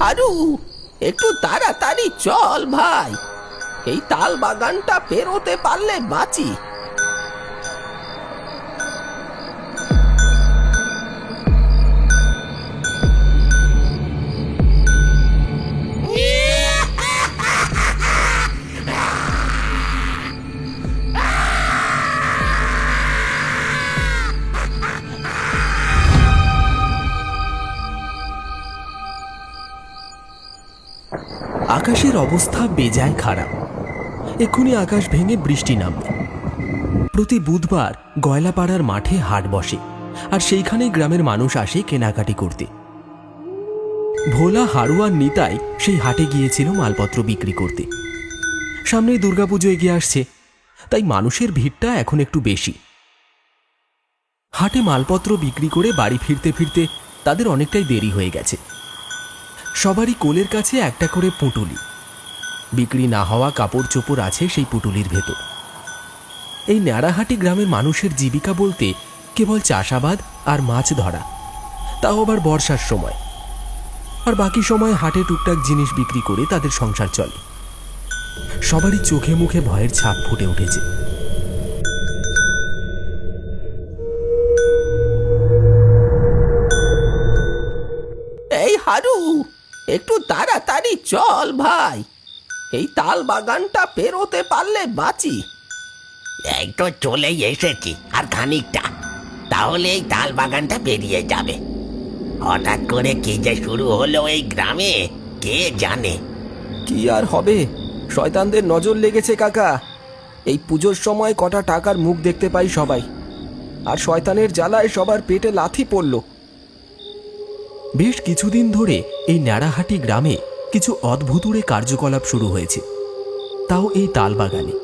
হারু, একটু তাড়াতাড়ি চল ভাই, এই তাল বাগানটা পেরোতে পারলে বাঁচি। আকাশের অবস্থা বেজায় খারাপ। এক্ষুনি আকাশ ভেঙে বৃষ্টি নামবে। প্রতি বুধবার গয়লাপাড়ার মাঠে হাট বসে, আর সেইখানে গ্রামের মানুষ আসে কেনাকাটি করতে। ভোলা, হারু আর নিতাই সেই হাটে গিয়েছিল মালপত্র বিক্রি করতে। সামনেই দুর্গাপুজো এগিয়ে আসছে, তাই মানুষের ভিড়টা এখন একটু বেশি। হাটে মালপত্র বিক্রি করে বাড়ি ফিরতে ফিরতে তাদের অনেকটাই দেরি হয়ে গেছে। সবারই কোলের কাছে একটা করে পুঁটুলি, বিক্রি না হওয়া কাপড় চোপড় আছে সেই পুঁটুলির ভেতর। এই ন্যাড়াহাটি গ্রামের মানুষের জীবিকা বলতে কেবল চাষাবাদ আর মাছ ধরা, তাও আবার বর্ষার সময়। আর বাকি সময় হাটে টুকটাক জিনিস বিক্রি করে তাদের সংসার চলে। সবারই চোখে মুখে ভয়ের ছাপ ফুটে উঠেছে। এই হারু, একটু তাড়াতাড়ি চল ভাই, এই তাল বাগানটা পেরোতে পারলে বাঁচি। এই তো চলেই এসেছি, আর খানিকটা, তাহলে এই তাল বাগানটা পেরিয়ে যাবে। হঠাৎ করে কি যে শুরু হলো এই গ্রামে, কে জানে। কি আর হবে, শয়তানদের নজর লেগেছে কাকা। এই পুজোর সময় কটা টাকার মুখ দেখতে পাই সবাই, আর শয়তানের জ্বালায় সবার পেটে লাথি পড়ল। বেশ কিছুদিন ধরে এই ন্যাড়াহাটি গ্রামে কিছু অদ্ভুতুড়ে কার্যকলাপ শুরু হয়েছে, তাও এই তালবাগানে।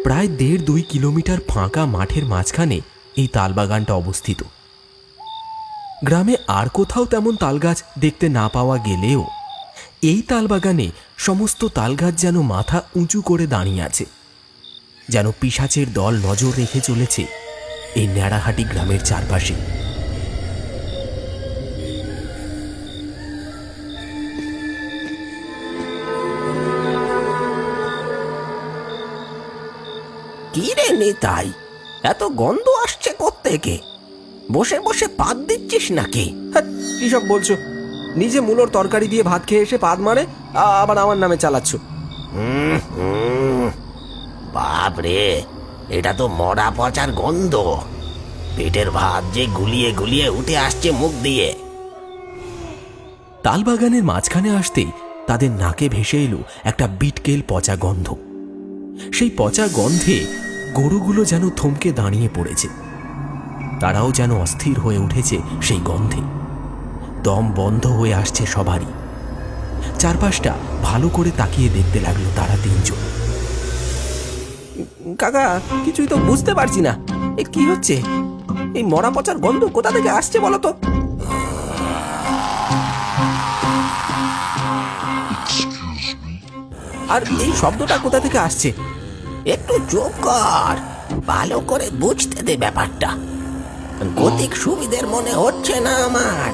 প্রায় 1.5-2 কিলোমিটার ফাঁকা মাঠের মাঝখানে এই তালবাগানটা অবস্থিত। গ্রামে আর কোথাও তেমন তালগাছ দেখতে না পাওয়া গেলেও এই তালবাগানে সমস্ত তালগাছ যেন মাথা উঁচু করে দাঁড়িয়ে আছে, যেন পিশাচের দল নজর রেখে চলেছে এই ন্যাড়াহাটি গ্রামের চারপাশে। কি রে নিতাই, এত গন্ধ আসছে কোত্থেকে? বসে বসে পাত দিচ্ছিস নাকি? কি সব বলছো? নিজে মূলোর তরকারি দিয়ে ভাত খেয়ে এসে পাত মারে, আবার আমার নামে চালাচ্ছ। বাপরে, এটা তো মরা পচার গন্ধ। পেটের ভাত যে গুলিয়ে গুলিয়ে উঠে আসছে মুখ দিয়ে। তালবাগানের মাঝখানে আসতেই তাদের নাকে ভেসে এলো একটা বিটকেল পচা গন্ধ। সেই পচা গন্ধে গরুগুলো যেন থমকে দাঁড়িয়ে পড়েছে। তারাও যেন অস্থির হয়ে উঠেছে সেই গন্ধে। দম বন্ধ হয়ে আসছে সবারই। চারপাশটা ভালো করে তাকিয়ে দেখতে লাগলো তারা তিনজন। কাকা, কিছুই তো বুঝতে পারছি না, এ কি হচ্ছে? এই মরা পচার গন্ধ কোথা থেকে আসছে বলো তো? আর এই শব্দটা কোথা থেকে আসছে? একটু চুপ কর, ভালো করে বুঝতে দে ব্যাপারটা। গতিক সুবিধের মনে হচ্ছে না আমার।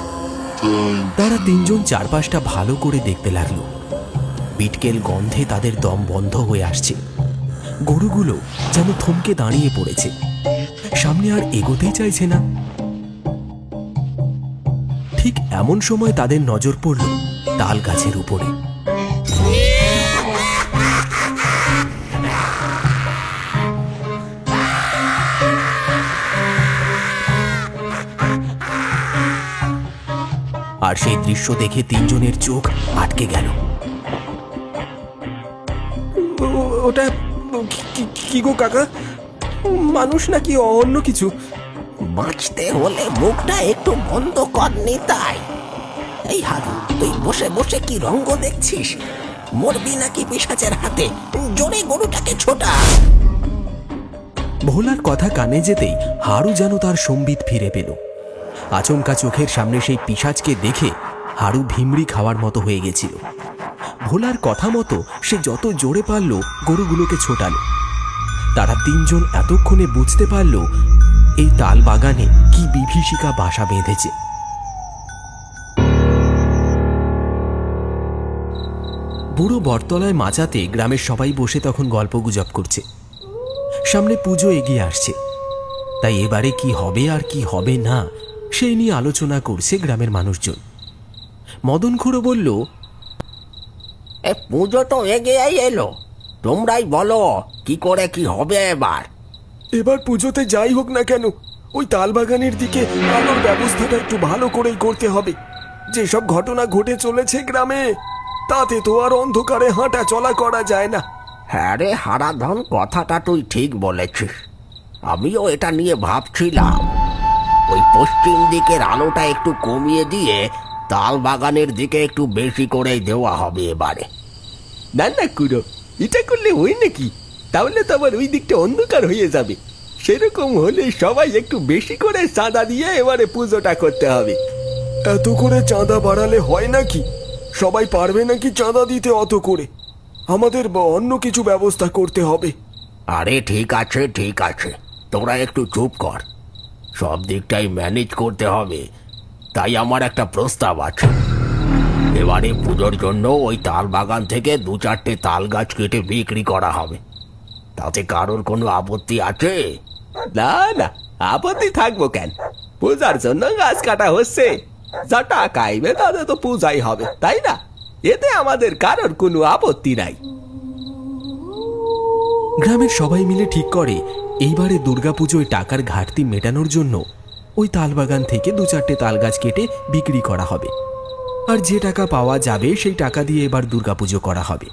তারা তিনজন চারপাশটা ভালো করে দেখতে লাগলো। বিটকেল গন্ধে তাদের দম বন্ধ হয়ে আসছে। গরুগুলো যেন থমকে দাঁড়িয়ে পড়েছে, সামনে আর এগোতেই চাইছে না। ঠিক এমন সময় তাদের নজর পড়ল তাল গাছের উপরে। আর সেই দৃশ্য দেখে তিনজনের চোখ আটকে গেল। ওটা কি গো কাকা? মানুষ নাকি অন্য কিছু? বাঁচতে হলে মুখটা একটু বন্ধ কর নিতাই। এই হারু, তুই বসে বসে কি রঙ্গ দেখছিস? মরবি নাকি পিশাচের হাতে? জোরে গরুটাকে ছোটা। ভোলার কথা কানে যেতেই হারু যেন তার সম্বিত ফিরে পেল। আচমকা চোখের সামনে সেই পিশাচকে দেখে হারু ভিমড়ি খাওয়ার মতো হয়ে গেছিল। ভোলার কথা মতো সে যত জোরে পারল গরুগুলোকে ছোটাল। তারা তিনজন এতক্ষণে বুঝতে পারল এই তাল বাগানে কি বিভীষিকা বাসা বেঁধেছে। বুড়ো বটতলায় মাচাতে গ্রামের সবাই বসে তখন গল্পগুজব করছে। সামনে পুজো এগিয়ে আসছে, তাই এবারে কি হবে আর কি হবে না সেই নিয়ে আলোচনা করছে গ্রামের মানুষজন। মদন খুড়ো বলল, এ পুজো তো এগিয়েই এলো, তোমরাই বলো কি করে কি হবে এবার। এবার পুজোতে যাই হোক না কেন, ওই তালবাগানের দিকে আলোর ব্যবস্থাটা একটু ভালো করেই করতে হবে। যেসব ঘটনা ঘটে চলেছে গ্রামে, তাতে তো আর অন্ধকারে হাঁটা চলা করা যায় না। হ্যাঁ রে হারাধন, কথাটা তুই ঠিক বলেছিস। আমিও এটা নিয়ে ভাবছিলাম, ওই পশ্চিম দিকের আলোটা একটু কমিয়ে দিয়ে তাল বাগানের দিকে একটু বেশি করেই দেওয়া হবে এবারে। না না কুড়ো, এটা করলে হয় নাকি? তাহলে তো আবার ওই দিকটা অন্ধকার হয়ে যাবে। সেরকম হলে সবাই একটু বেশি করে চাঁদা দিয়ে এবারে পুজোটা করতে হবে। এত করে চাঁদা বাড়ালে হয় নাকি? সবাই পারবে নাকি চাঁদা দিতে অত করে? আমাদের অন্য কিছু ব্যবস্থা করতে হবে। আরে ঠিক আছে ঠিক আছে, তোরা একটু চুপ কর। সব দিকটাই ম্যানেজ করতে হবে। তাই আমার একটা প্রস্তাব আছে। এবারে পুজোর জন্য ওই তাল বাগান থেকে 2-4টে তাল গাছ কেটে বিক্রি করা হবে। তাতে কারোর কোনো আপত্তি আছে? না না, আপত্তি থাকবো কেন? পূজার জন্য গাছ কাটা হচ্ছে, যা টাকা আইবে তাতে তো পূজাই হবে, তাই না? এতে আমাদের কারোর কোনো আপত্তি নাই। গ্রামের সবাই মিলে ঠিক করে এইবারে দুর্গাপুজোয় টাকার ঘাটতি মেটানোর জন্য ওই তালবাগান থেকে 2-4টে তাল গাছ কেটে বিক্রি করা হবে। আর যে টাকা পাওয়া যাবে সেই টাকা দিয়ে এবার দুর্গাপুজো করা হবে।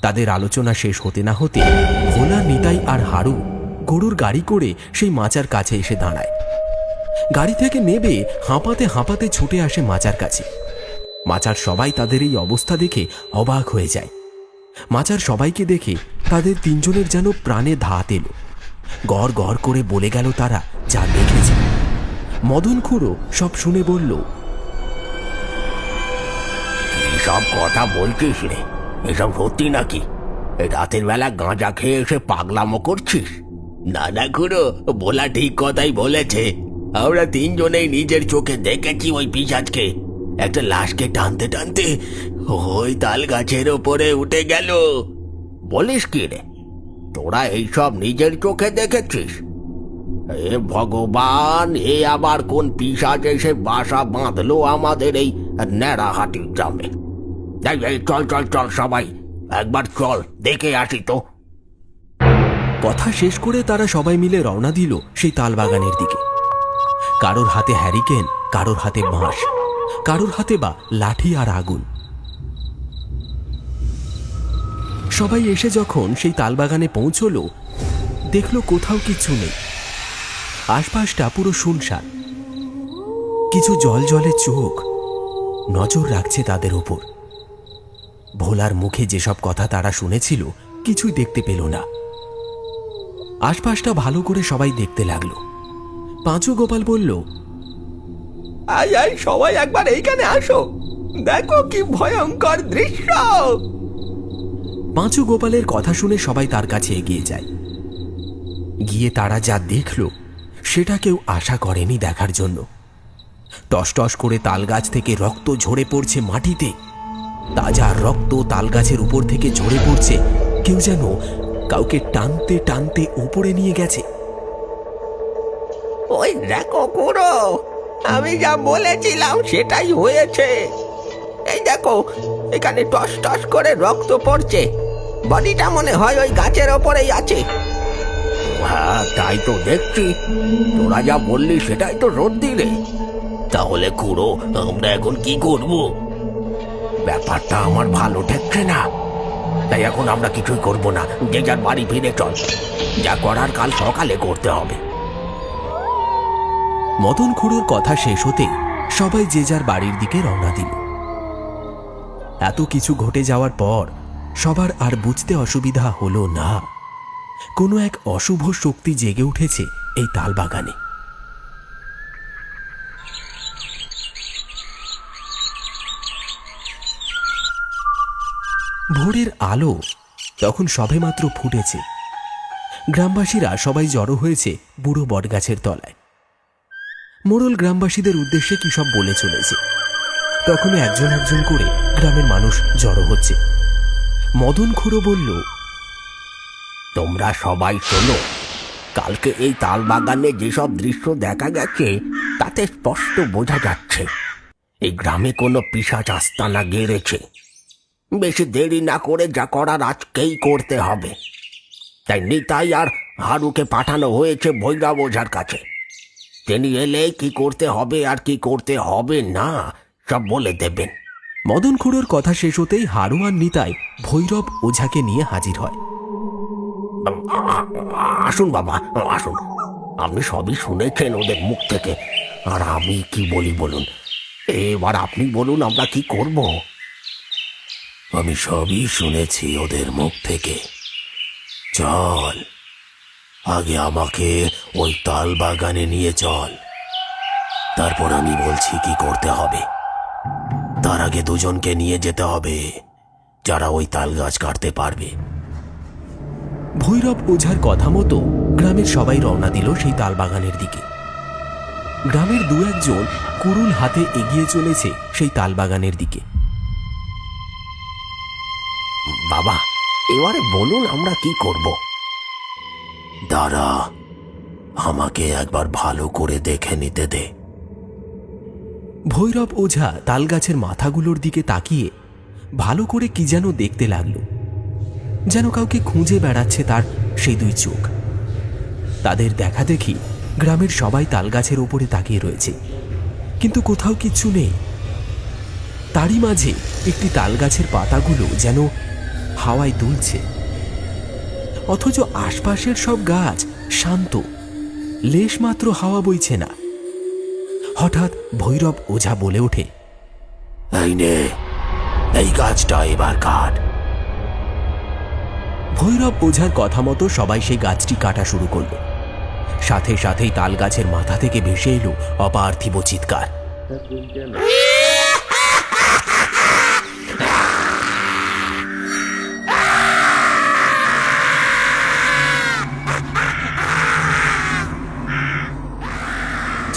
তাদের আলোচনা শেষ হতে না হতে ভোলা, নিতাই আর হারু গরুর গাড়ি করে সেই মাচার কাছে এসে দাঁড়ায়। গাড়ি থেকে নেবে হাঁপাতে হাঁপাতে ছুটে আসে মাচার কাছে। মাচার সবাই তাদের এই অবস্থা দেখে অবাক হয়ে যায়। মাচার সবাইকে দেখে তাদের তিনজনের যেন প্রাণে ধাত এলো। গড় গড় করে বলে গেল তারা যা দেখেছে। মদন খুড়ো সব শুনে বলল, এসব কথা বলছিস রে? এসব সত্যি নাকি? এই রাতের বেলা গাঁজা খেয়ে এসে পাগলামো করছিস? না না খুড়ো, বলা ঠিক কথাই বলেছে। আমরা তিনজনেই নিজের চোখে দেখেছি ওই পিশাচকে একটা লাশকে টানতে টানতে ওই তাল গাছের ওপরে উঠে গেল। বলিস কি রে, তোরা এইসব নিজের চোখে দেখেছিস? এ ভগবান, এ আবার কোন পিশাচ এসে বাসা বাঁধলো আমাদের এই নেড়াহাটির গ্রামে? চল চল চল সবাই, একবার চল দেখে আসি তো। কথা শেষ করে তারা সবাই মিলে রওনা দিল সেই তালবাগানের দিকে। কারোর হাতে হ্যারিকেন, কারোর হাতে বাঁশ, কারোর হাতে বা লাঠি আর আগুন। সবাই এসে যখন সেই তালবাগানে পৌঁছলো, দেখলো কোথাও কিছু নেই। আশপাশটা পুরো শুনশান। কিছু জল জলে চোখ নজর রাখছে তাদের উপর। ভোলার মুখে যেসব কথা তারা শুনেছিল কিছুই দেখতে পেল না। আশপাশটা ভালো করে সবাই দেখতে লাগলো। পাঁচু গোপাল বলল, আই আই সবাই একবার এইখানে আসো, দেখো কি ভয়ঙ্কর দৃশ্য। পাঁচু গোপালের কথা শুনে সবাই তার কাছে এগিয়ে যায়। গিয়ে তারা যা দেখল সেটা কেউ আশা করেনি দেখার জন্য। টসটস করে তালগাছ থেকে রক্ত ঝরে পড়ছে মাটিতে। তাজা রক্ত তালগাছের উপর থেকে ঝরে পড়ছে। কেউ যেন কাউকে টানতে টানতে উপরে নিয়ে গেছে। ওই দেখো খুড়ো, আমি যা বলেছিলাম সেটাই হয়েছে। এই দেখো, এখানে টস টস করে রক্ত পড়ছে। বডিটা মনে হয় ওই গাছের ওপরেই আছে। হ্যাঁ তাই তো দেখছি, তোরা যা বললি সেটাই তো সত্যি রে। তাহলে খুড়ো, আমরা এখন কি করব? ব্যাপারটা আমার ভালো ঠেকছে না। তাই এখন আমরা কিছুই করব না, যে যার বাড়ি ফিরে চল। যা করার কাল সকালে করতে হবে। মদন খুড়োর কথা শেষ হতেই সবাই যে যার বাড়ির দিকে রওনা দিল। এত কিছু ঘটে যাওয়ার পর সবার আর বুঝতে অসুবিধা হলো না, কোনো এক অশুভ শক্তি জেগে উঠেছে এই তালবাগানে। ভোরের আলো তখন সবেমাত্র ফুটেছে। গ্রামবাসীরা সবাই জড়ো হয়েছে বুড়ো বটগাছের তলায়। মোড়ল গ্রামবাসীদের উদ্দেশ্যে কি সব বলে চলেছে। তখনই একজন একজন করে গ্রামের মানুষ জড়ো হচ্ছে। মদন খুড়ো বলল, তোমরা সবাই শোনো, কালকে এই তাল বাগানে যেসব দৃশ্য দেখা গেছে তাতে স্পষ্ট বোঝা যাচ্ছে এই গ্রামে কোনো পিশাচ আস্তানা গেড়েছে। বেশি দেরি না করে যা করার আজকেই করতে হবে। তাই নিতাই আর হারুকে পাঠানো হয়েছে ভৈরব ওঝার কাছে। তিনি এলে কি করতে হবে আর কি করতে হবে না সব বলে দেবেন। মদন খুড়োর কথা শেষ হতেই হারু আর নিতাই ভৈরব ওঝাকে নিয়ে হাজির হয়। আসুন বাবা, আসুন। আপনি সবই শুনেছেন ওদের মুখ থেকে, আর আমি কি বলি বলুন? এবার আপনি বলুন আমরা কি করব। আমি সবই শুনেছি ওদের মুখ থেকে। চল, আগে আমাকে ওই তাল বাগানে নিয়ে চল, তারপর আমি বলছি কি করতে হবে। তার আগে দুজনকে নিয়ে যেতে হবে যারা ওই তাল গাছ কাটতে পারবে। ভৈরব ওঝার কথা মতো গ্রামের সবাই রওনা দিল সেই তালবাগানের দিকে। গ্রামের দু একজন কুড়ুল হাতে এগিয়ে চলেছে সেই তালবাগানের দিকে। বাবা, এবারে বলুন আমরা কি করব। দাঁড়া, আমাকে একবার ভালো করে দেখে নিতে দে। ভৈরব ওঝা তালগাছের মাথাগুলোর দিকে তাকিয়ে ভালো করে কি যেন দেখতে লাগলো, যেন কাউকে খুঁজে বেড়াচ্ছে তার সেই দুই চোখ। তাদের দেখা দেখি গ্রামের সবাই তালগাছের ওপরে তাকিয়ে রয়েছে, কিন্তু কোথাও কিচ্ছু নেই। তারই মাঝে একটি তালগাছের পাতাগুলো যেন হাওয়ায় দুলছে, অথচ আশপাশের সব গাছ শান্ত, লেশমাত্র হাওয়া বইছে না। হঠাৎ ভৈরব ওঝা বলে ওঠে, এই নে, এই গাছটা এবার কাট। ভৈরব ওঝার কথা মতো সবাই সেই গাছটি কাটা শুরু করল। সাথে সাথেই তাল গাছের মাথা থেকে ভেসে এলো অপার্থিব চিৎকার।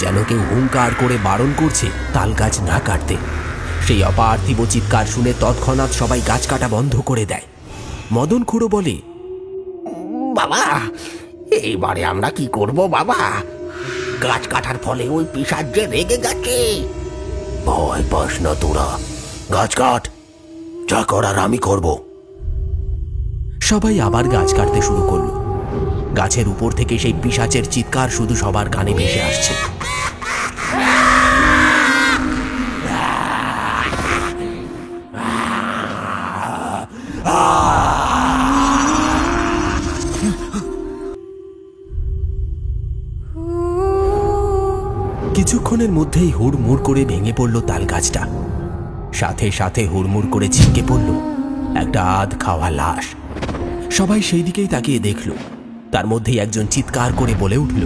যেন কেউ হুঙ্কার করে বারণ করছে তাল গাছ না কাটতে। সেই অপার্থিব চিৎকার শুনে তৎক্ষণাৎ সবাই গাছ কাটা বন্ধ করে দেয়। মদন খুড়ো বলে, বাবা, এইবারে আমরা কি করব বাবা? গাছ কাটার ফলে ওই পিশাচ যে রেগে গেছে। ভয় পাস না তোরা, গাছ কাট, যা করার আমি করব। সবাই আবার গাছ কাটতে শুরু করলো। গাছের উপর থেকে সেই পিশাচের চিৎকার শুধু সবার কানে ভেসে আসছে। কিছুক্ষণের মধ্যেই হুড়মুড় করে ভেঙে পড়ল তাল গাছটা। সাথে সাথে হুড়মুড় করে ছিটকে পড়ল একটা আধ খাওয়া লাশ। সবাই সেই দিকেই তাকিয়ে দেখল। তার মধ্যেই একজন চিৎকার করে বলে উঠল,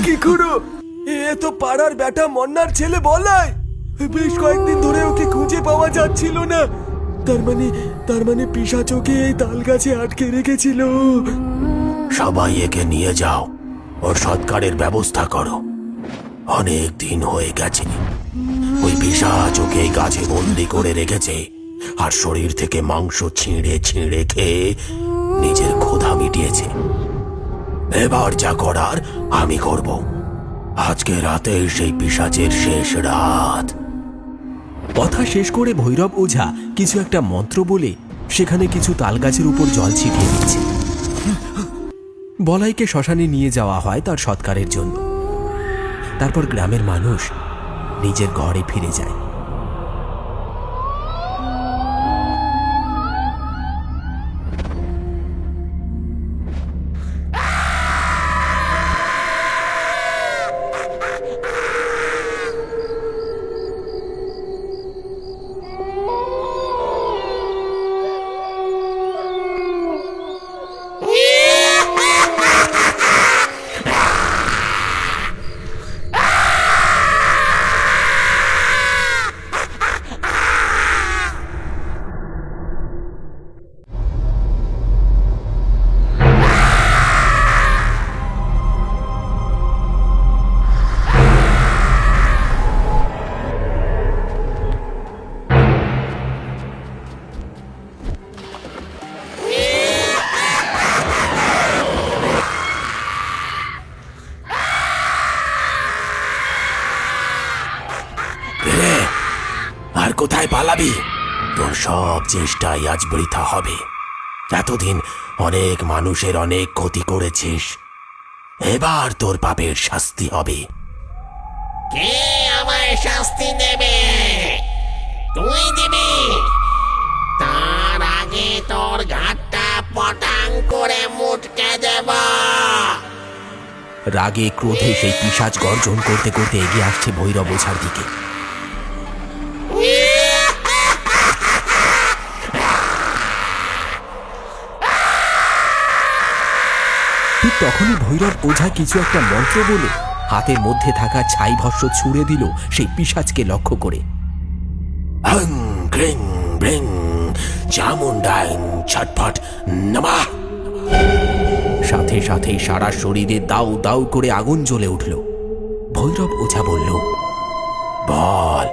কি করো? এ তো পাড়ার বেটা মন্নার ছেলে বলাই। বেশ কয়েকদিন ধরে ওকে খুঁজে পাওয়া যাচ্ছিল না। তার মানে পিশাচ ওকে এই তাল গাছে আটকে রেখেছিল। সবাই একে নিয়ে যাও, ওর সৎকারের ব্যবস্থা করো। অনেক দিন হয়ে গেছে ওই পিশাচ ওকে এই গাছে বন্দি করে রেখেছে, আর শরীর থেকে মাংস ছিঁড়ে ছিঁড়ে খেয়ে নিজের ক্ষুধা মিটিয়েছে। এবার যা করার আমি করব। আজকে রাতে সেই পিশাচের শেষ রাত। কথা শেষ করে ভৈরব ওঝা কিছু একটা মন্ত্র বলে সেখানে কিছু তালগাছের উপর জল ছিটিয়ে দিচ্ছে। বলাইকে শ্মশানে নিয়ে যাওয়া হয় তার সৎকারের জন্য। তারপর গ্রামের মানুষ নিজের ঘরে ফিরে যায়। পালাবি? তোর সব চেষ্টাই আজ বৃথা হবে। এতদিন অনেক মানুষের অনেক ক্ষতি করেছিস, এবার তোর পাপের শাস্তি হবে। কে আমায় শাস্তি দেবে? তুই দিবি? তার আগে তোর ঘাটটা পটাং করে মুটকে দেব। রাগে ক্রোধে সেই পিশাচ গর্জন করতে করতে এগিয়ে আসছে ভৈরব ওঝার দিকে। ঠিক তখনই ভৈরব ওঝা কিছু একটা মন্ত্র বলে হাতের মধ্যে থাকা ছাই ভস্ম ছুঁড়ে দিল সেই পিশাচকে লক্ষ্য করে। হং ক্রিং ব্রিং চামুন্ডাই ছটফট নমঃ। সাথে সাথে সারা শরীরে দাউ দাউ করে আগুন জ্বলে উঠল। ভৈরব ওঝা বলল, বল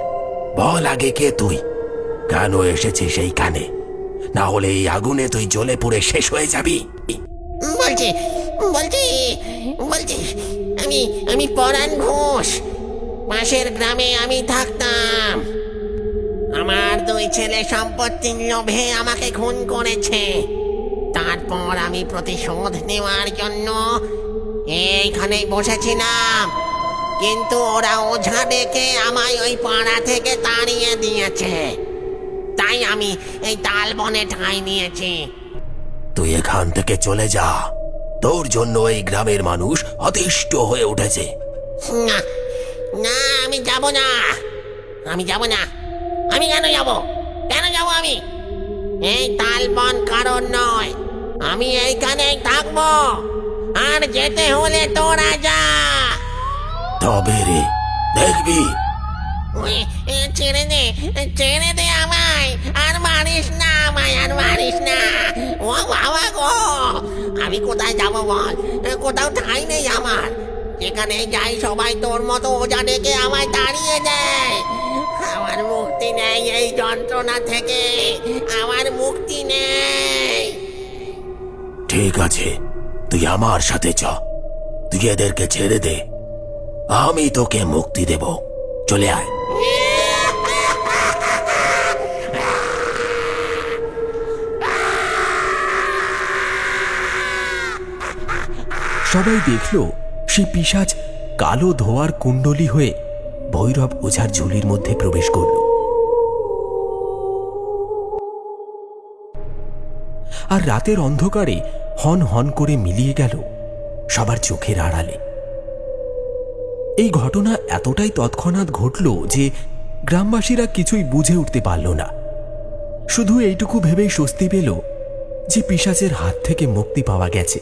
বল আগে কে তুই? কেন এসেছিস এইখানে? না হলে এই আগুনে তুই জ্বলে পুড়ে শেষ হয়ে যাবি। বলছি বলছি বলছি আমি পরাণ ঘোষ। পাশের গ্রামে আমি থাকতাম। আমার দুই ছেলে সম্পত্তির লোভে আমাকে খুন করেছে। তারপর আমি প্রতিশোধ নেওয়ার জন্য এইখানেই বসেছিলাম, কিন্তু ওরা ওঝা ডেকে আমায় ওই পাড়া থেকে তাড়িয়ে দিয়েছে। তাই আমি এই তালবনে ঠাঁই নিয়েছি। তুই এখান থেকে চলে যা, তোর জন্য এই গ্রামের মানুষ অতিষ্ঠ হয়ে উঠেছে। না না, আমি যাব না, আমি যাব না। আমি কেন যাব? কেন যাব আমি? এই তালবন কারণ নয়, আমি এইখানেই থাকবো। আর যেতে হলে তোরা যা। তবে রে দেখবি। ছেড়ে দে আমায়। আর মারিস না আমায়, আর মারিস না। ও বাবা গো, আমি কোথায় যাব বল? কোথাও ঠাঁই নেই আমার। যেখানে যাই সবাই তোর মতো ওঝা ডেকে আমায় তাড়িয়ে দেয়। আমার মুক্তি নেই এই যন্ত্রণা থেকে, আমার মুক্তি নেই। ঠিক আছে, তুই আমার সাথে চ। তুই এদেরকে ছেড়ে দে, আমি তোকে মুক্তি দেব। চলে আয়। সবাই দেখল সেই পিশাচ কালো ধোয়ার কুণ্ডলী হয়ে ভৈরব ওঝার ঝুলির মধ্যে প্রবেশ করল। আর রাতের অন্ধকারে হন হন করে মিলিয়ে গেল সবার চোখের আড়ালে। এই ঘটনা এতটাই তৎক্ষণাৎ ঘটল যে গ্রামবাসীরা কিছুই বুঝে উঠতে পারল না। শুধু এইটুকু ভেবেই স্বস্তি পেল যে পিশাচের হাত থেকে মুক্তি পাওয়া গেছে।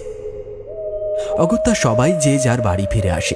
অগত্যা সবাই যে যার বাড়ি ফিরে আসে।